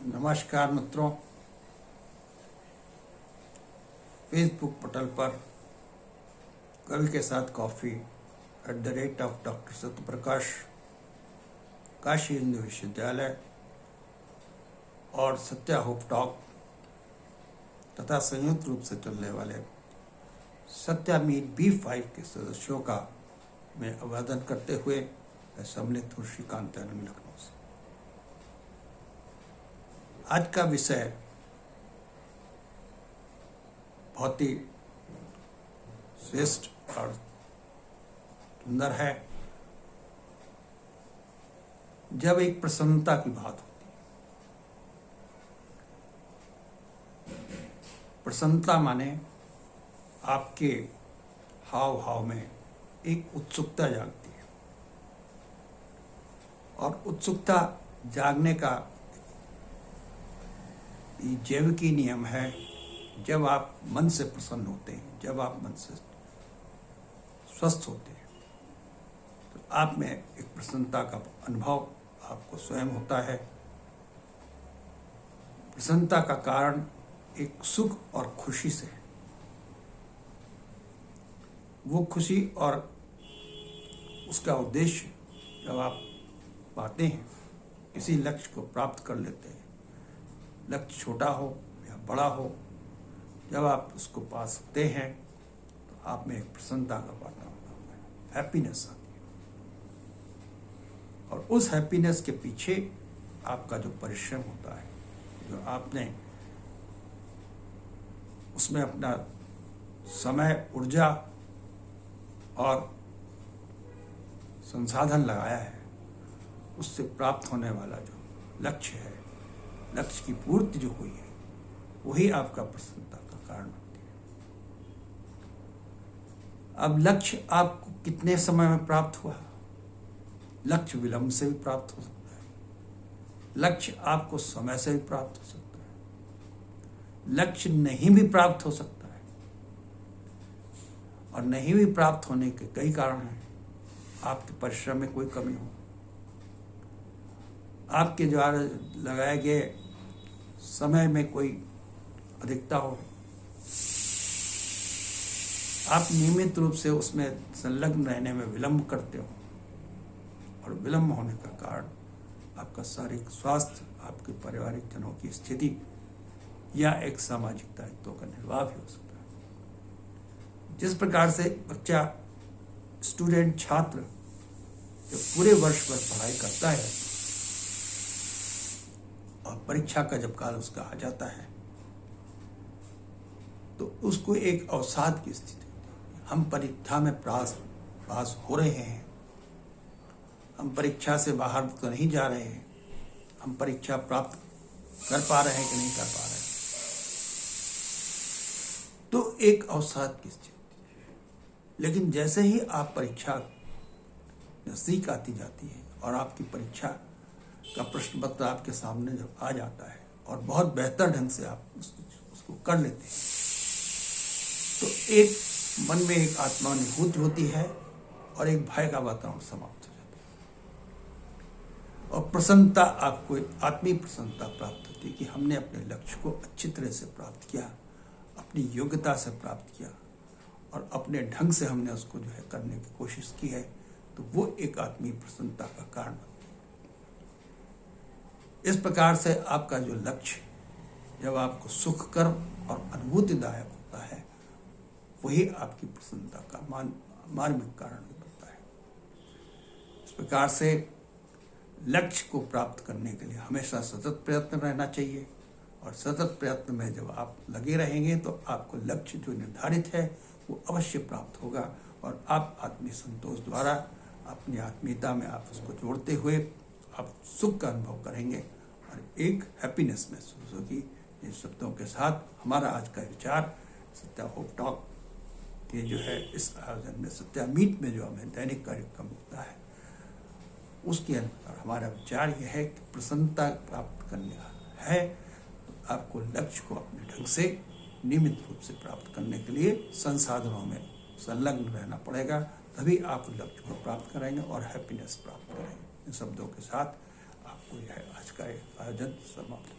नमस्कार मित्रों, फेसबुक पटल पर कवि के साथ कॉफ़ी @डॉक्टर सत्यप्रकाश, काशी हिंदू विश्वविद्यालय और सत्या होप टॉक तथा संयुक्त रूप से चलने वाले सत्या मीट B5 के सदस्यों का मैं अभिवादन करते हुए मैं सम्मिलित हूँ श्रीकांत लखनऊ से। आज का विषय बहुत ही श्रेष्ठ और सुंदर है। जब एक प्रसन्नता की बात होती है, प्रसन्नता माने आपके हाव भाव में एक उत्सुकता जागती है और उत्सुकता जागने का जैविकी नियम है। जब आप मन से प्रसन्न होते हैं, जब आप मन से स्वस्थ होते हैं, तो आप में एक प्रसन्नता का अनुभव आपको स्वयं होता है। प्रसन्नता का कारण एक सुख और खुशी से है। वो खुशी और उसका उद्देश्य जब आप पाते हैं, किसी लक्ष्य को प्राप्त कर लेते हैं, लक्ष्य छोटा हो या बड़ा हो, जब आप उसको पा सकते हैं तो आप में एक प्रसन्नता का वातावरण होता है, हैप्पीनेस आती है। और उस हैप्पीनेस के पीछे आपका जो परिश्रम होता है, जो आपने उसमें अपना समय, ऊर्जा और संसाधन लगाया है, उससे प्राप्त होने वाला जो लक्ष्य है, लक्ष्य की पूर्ति जो हुई है, वही आपका प्रसन्नता का कारण होती है। अब लक्ष्य आपको कितने समय में प्राप्त हुआ? लक्ष्य विलंब से भी प्राप्त हो सकता है, लक्ष्य आपको समय से भी प्राप्त हो सकता है, लक्ष्य नहीं भी प्राप्त हो सकता है। और नहीं भी प्राप्त होने के कई कारण हैं। आपके परिश्रम में कोई कमी हो, आपके द्वारा लगाए गए समय में कोई अधिकता हो, आप नियमित रूप से उसमें संलग्न रहने में विलंब करते हो, और विलंब होने का कारण आपका शारीरिक स्वास्थ्य, आपके पारिवारिक जनों की स्थिति या एक सामाजिक दायित्वों का निर्वाह भी हो सकता है। जिस प्रकार से बच्चा, स्टूडेंट, छात्र जब पूरे वर्ष भर पढ़ाई करता है और परीक्षा का जब काल उसका आ जाता है, तो उसको एक अवसाद की स्थिति होती है। हम परीक्षा में पास हो रहे हैं, हम परीक्षा से बाहर तो नहीं जा रहे हैं, हम परीक्षा प्राप्त कर पा रहे हैं कि नहीं कर पा रहे हैं, तो एक अवसाद की स्थिति होती है। लेकिन जैसे ही आप परीक्षा नजदीक आती जाती है और आपकी परीक्षा का प्रश्न पत्र आपके सामने जब आ जाता है और बहुत बेहतर ढंग से आप उसको कर लेते हैं, तो एक मन में एक आत्मानुभूति होती है और एक भय का वातावरण समाप्त हो जाता है और प्रसन्नता, आपको आत्मीय प्रसन्नता प्राप्त होती है कि हमने अपने लक्ष्य को अच्छी तरह से प्राप्त किया, अपनी योग्यता से प्राप्त किया और अपने ढंग से हमने उसको जो है करने की कोशिश की है। तो वो एक आत्मीय प्रसन्नता का कारण बनती है। इस प्रकार से आपका जो लक्ष्य जब आपको सुखकर और अनुभूतिदायक होता है, वही आपकी प्रसन्नता का मार्मिक कारण बनता है। इस प्रकार से लक्ष्य को प्राप्त करने के लिए हमेशा सतत प्रयत्न रहना चाहिए, और सतत प्रयत्न में जब आप लगे रहेंगे तो आपको लक्ष्य जो निर्धारित है वो अवश्य प्राप्त होगा, और आप आत्मीय संतोष द्वारा अपनी आत्मीयता में आप उसको जोड़ते हुए आप सुख का अनुभव करेंगे और एक हैप्पीनेस महसूस होगी। इन शब्दों के साथ हमारा आज का विचार सत्या होप टॉक के जो है इस आयोजन में, सत्या मीट में जो हमें दैनिक कार्यक्रम होता है, उसके अनुसार हमारा विचार यह है कि प्रसन्नता प्राप्त करने है तो आपको लक्ष्य को अपने ढंग से नियमित रूप से प्राप्त करने के लिए संसाधनों में संलग्न रहना पड़ेगा, तभी आप लक्ष्य को प्राप्त करेंगे और हैप्पीनेस प्राप्त करेंगे। इन शब्दों के साथ आपको यह आज का आयोजन समाप्त